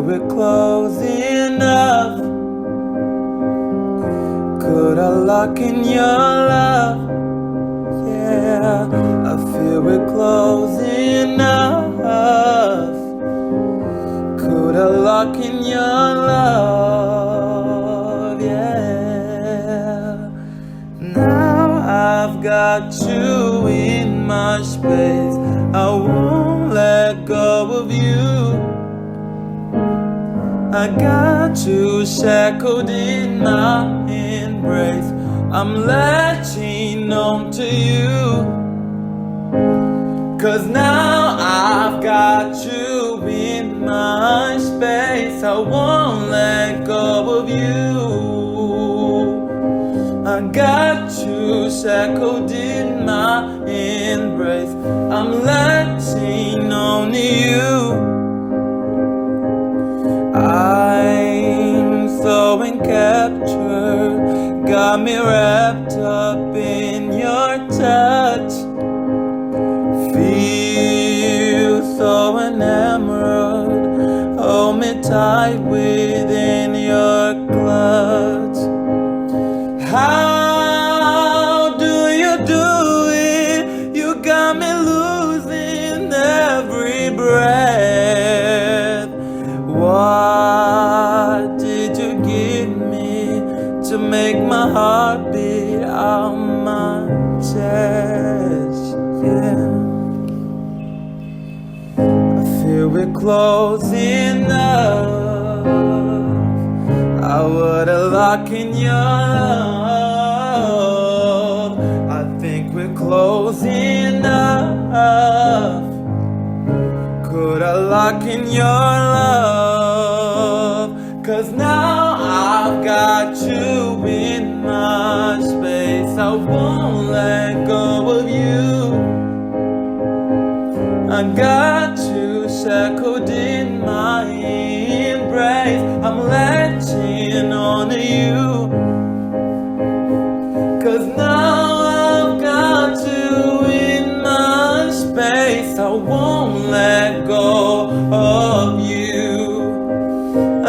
feel it close enough. Could I lock in your love? Yeah, I feel it close enough. Could I lock in your love? Yeah. Now I've got you in my space. I won't let go of you. I got you shackled in my embrace. I'm latching on to you. 'Cause now I've got you in my space. I won't let go of you. I got you shackled in my embrace. I'm latching on to you. I'm so encaptured, got me wrapped up in your touch. Feel so enamored, hold me tight within your clutch. How do you do it? You got me losing every breath. What did you give me to make my heart beat out my chest? Yeah, I feel it close enough. I would've locked in your love. I think we're close enough. Could I lock in your love? 'Cause now I've got you in my space. I won't let go of you. I got you shackled in my embrace. I'm latching on to you. 'Cause now I've got you in my space. I won't let go of you.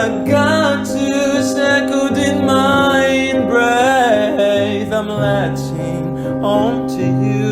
I got you shackled in my embrace. I'm latching on to you.